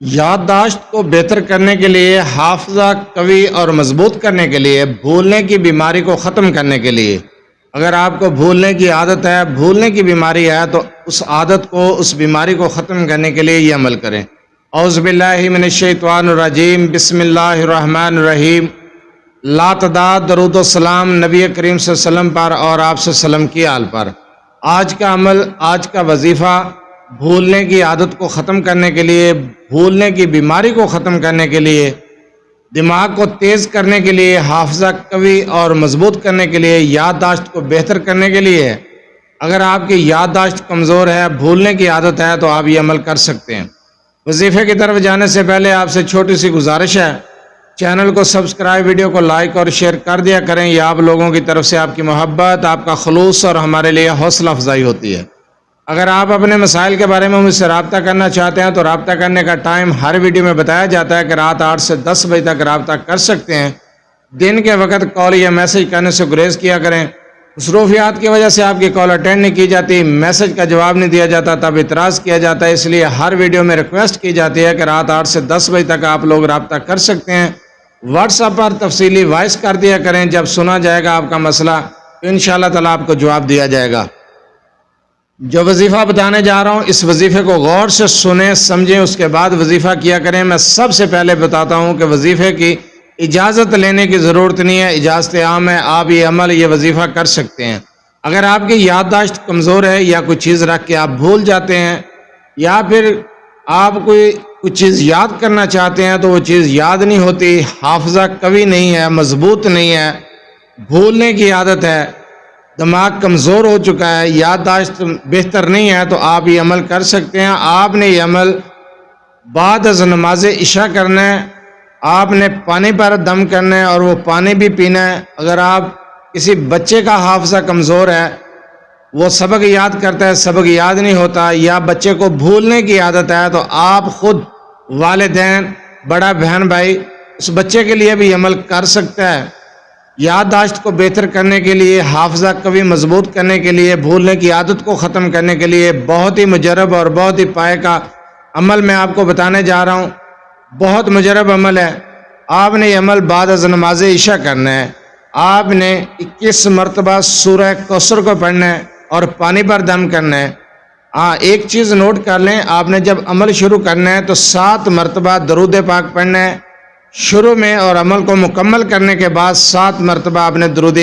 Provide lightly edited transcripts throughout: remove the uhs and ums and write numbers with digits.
یادداشت کو بہتر کرنے کے لیے، حافظہ قوی اور مضبوط کرنے کے لیے، بھولنے کی بیماری کو ختم کرنے کے لیے، اگر آپ کو بھولنے کی عادت ہے، بھولنے کی بیماری ہے، تو اس عادت کو، اس بیماری کو ختم کرنے کے لیے یہ عمل کریں۔ اعوذ باللہ من الشیطان الرجیم، بسم اللہ الرحمن الرحیم۔ لا تعداد درود و سلام نبی کریم صلی اللہ علیہ وسلم پر اور آپ صلی اللہ علیہ وسلم کی آل پر۔ آج کا عمل، آج کا وظیفہ، بھولنے کی عادت کو ختم کرنے کے لیے، بھولنے کی بیماری کو ختم کرنے کے لیے، دماغ کو تیز کرنے کے لیے، حافظہ قوی اور مضبوط کرنے کے لیے، یادداشت کو بہتر کرنے کے لیے۔ اگر آپ کی یادداشت کمزور ہے، بھولنے کی عادت ہے، تو آپ یہ عمل کر سکتے ہیں۔ وظیفے کی طرف جانے سے پہلے آپ سے چھوٹی سی گزارش ہے، چینل کو سبسکرائب، ویڈیو کو لائک اور شیئر کر دیا کریں۔ یہ آپ لوگوں کی طرف سے آپ کی محبت، آپ کا خلوص اور ہمارے لیے حوصلہ افزائی ہوتی ہے۔ اگر آپ اپنے مسائل کے بارے میں مجھ سے رابطہ کرنا چاہتے ہیں تو رابطہ کرنے کا ٹائم ہر ویڈیو میں بتایا جاتا ہے کہ رات 8 سے 10 بجے تک رابطہ کر سکتے ہیں۔ دن کے وقت کال یا میسج کرنے سے گریز کیا کریں۔ مصروفیات کی وجہ سے آپ کی کال اٹینڈ نہیں کی جاتی، میسج کا جواب نہیں دیا جاتا، تب اعتراض کیا جاتا ہے۔ اس لیے ہر ویڈیو میں ریکویسٹ کی جاتی ہے کہ رات 8 سے 10 بجے تک آپ لوگ رابطہ کر سکتے ہیں۔ واٹس ایپ پر تفصیلی وائس کر دیا کریں، جب سنا جائے گا آپ کا مسئلہ تو انشاءاللہ تعالی آپ کو جواب دیا جائے گا۔ جو وظیفہ بتانے جا رہا ہوں، اس وظیفے کو غور سے سنیں، سمجھیں، اس کے بعد وظیفہ کیا کریں۔ میں سب سے پہلے بتاتا ہوں کہ وظیفے کی اجازت لینے کی ضرورت نہیں ہے، اجازت عام ہے، آپ یہ عمل، یہ وظیفہ کر سکتے ہیں۔ اگر آپ کی یادداشت کمزور ہے یا کوئی چیز رکھ کے آپ بھول جاتے ہیں، یا پھر آپ کوئی چیز یاد کرنا چاہتے ہیں تو وہ چیز یاد نہیں ہوتی، حافظہ قوی نہیں ہے، مضبوط نہیں ہے، بھولنے کی عادت ہے، دماغ کمزور ہو چکا ہے، یادداشت بہتر نہیں ہے، تو آپ یہ عمل کر سکتے ہیں۔ آپ نے یہ عمل بعد از نماز عشاء کرنا ہے۔ آپ نے پانی پر دم کرنا ہے اور وہ پانی بھی پینا ہے۔ اگر آپ کسی بچے کا حافظہ کمزور ہے، وہ سبق یاد کرتا ہے، سبق یاد نہیں ہوتا، یا بچے کو بھولنے کی عادت ہے، تو آپ خود والدین، بڑا بہن بھائی اس بچے کے لیے بھی یہ عمل کر سکتا ہے۔ یادداشت کو بہتر کرنے کے لیے، حافظہ قوی مضبوط کرنے کے لیے، بھولنے کی عادت کو ختم کرنے کے لیے بہت ہی مجرب اور بہت ہی پائے کا عمل میں آپ کو بتانے جا رہا ہوں۔ بہت مجرب عمل ہے۔ آپ نے یہ عمل بعد از نماز عشاء کرنا ہے۔ آپ نے 21 مرتبہ سورہ کوثر کو پڑھنا ہے اور پانی پر دم کرنا ہے۔ ایک چیز نوٹ کر لیں، آپ نے جب عمل شروع کرنا ہے تو 7 مرتبہ درود پاک پڑھنا ہے شروع میں، اور عمل کو مکمل کرنے کے بعد 7 مرتبہ آپ نے درود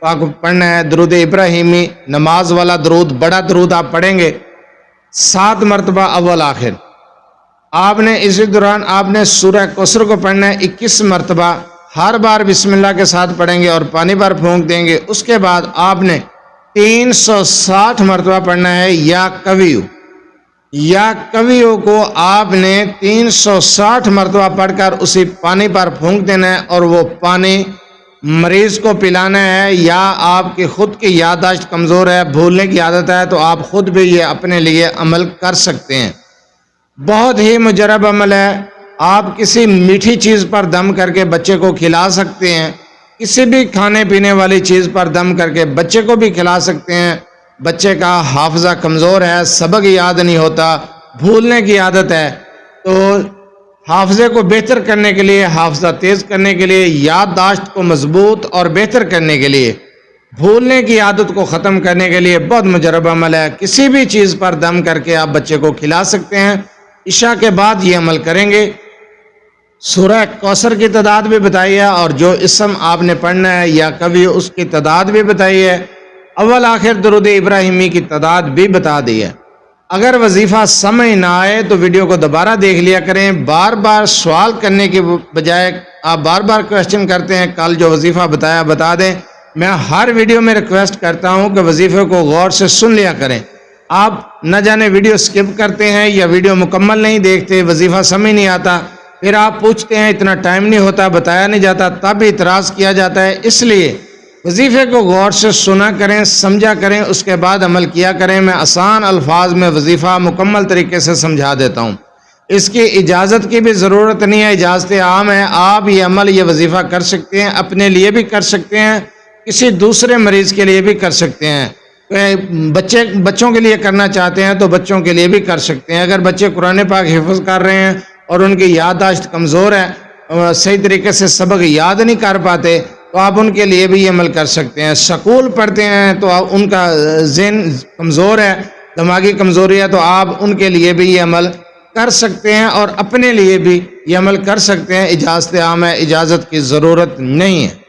پاک پڑھنا ہے، درود ابراہیمی، نماز والا درود، بڑا درود آپ پڑھیں گے 7 مرتبہ اول آخر۔ آپ نے اسی دوران آپ نے سورہ کوثر کو پڑھنا ہے 21 مرتبہ، ہر بار بسم اللہ کے ساتھ پڑھیں گے اور پانی پر پھونک دیں گے۔ اس کے بعد آپ نے 360 مرتبہ پڑھنا ہے یا کویو، یا کویو کو آپ نے 360 مرتبہ پڑھ کر اسی پانی پر پھونک دینا ہے، اور وہ پانی مریض کو پلانا ہے۔ یا آپ کی خود کی یادداشت کمزور ہے، بھولنے کی عادت ہے، تو آپ خود بھی یہ اپنے لیے عمل کر سکتے ہیں۔ بہت ہی مجرب عمل ہے۔ آپ کسی میٹھی چیز پر دم کر کے بچے کو کھلا سکتے ہیں، کسی بھی کھانے پینے والی چیز پر دم کر کے بچے کو بھی کھلا سکتے ہیں۔ بچے کا حافظہ کمزور ہے، سبق یاد نہیں ہوتا، بھولنے کی عادت ہے، تو حافظے کو بہتر کرنے کے لیے، حافظہ تیز کرنے کے لیے، یادداشت کو مضبوط اور بہتر کرنے کے لیے، بھولنے کی عادت کو ختم کرنے کے لیے بہت مجرب عمل ہے۔ کسی بھی چیز پر دم کر کے آپ بچے کو کھلا سکتے ہیں۔ عشاء کے بعد یہ عمل کریں گے۔ سورہ کوثر کی تعداد بھی بتائی ہے، اور جو اسم آپ نے پڑھنا ہے یا کبھی اس کی تعداد بھی بتائی ہے، اول آخر درود ابراہیمی کی تعداد بھی بتا دی ہے۔ اگر وظیفہ سمجھ نہ آئے تو ویڈیو کو دوبارہ دیکھ لیا کریں۔ بار بار سوال کرنے کی بجائے آپ بار بار کوشچن کرتے ہیں، کل جو وظیفہ بتایا بتا دیں۔ میں ہر ویڈیو میں ریکویسٹ کرتا ہوں کہ وظیفے کو غور سے سن لیا کریں۔ آپ نہ جانے ویڈیو سکپ کرتے ہیں یا ویڈیو مکمل نہیں دیکھتے، وظیفہ سمجھ نہیں آتا، پھر آپ پوچھتے ہیں اتنا ٹائم نہیں ہوتا، بتایا نہیں جاتا، تب اعتراض کیا جاتا ہے۔ اس لیے وظیفے کو غور سے سنا کریں، سمجھا کریں، اس کے بعد عمل کیا کریں۔ میں آسان الفاظ میں وظیفہ مکمل طریقے سے سمجھا دیتا ہوں۔ اس کی اجازت کی بھی ضرورت نہیں ہے، اجازت عام ہے۔ آپ یہ عمل، یہ وظیفہ کر سکتے ہیں، اپنے لیے بھی کر سکتے ہیں، کسی دوسرے مریض کے لیے بھی کر سکتے ہیں۔ بچوں کے لیے کرنا چاہتے ہیں تو بچوں کے لیے بھی کر سکتے ہیں۔ اگر بچے قرآن پاک حفظ کر رہے ہیں اور ان کی یادداشت کمزور ہے، صحیح طریقے سے سبق یاد نہیں کر پاتے، تو آپ ان کے لیے بھی یہ عمل کر سکتے ہیں۔ سکول پڑھتے ہیں تو ان کا ذہن کمزور ہے، دماغی کمزوری ہے، تو آپ ان کے لیے بھی یہ عمل کر سکتے ہیں، اور اپنے لیے بھی یہ عمل کر سکتے ہیں۔ اجازت عام ہے، اجازت کی ضرورت نہیں ہے۔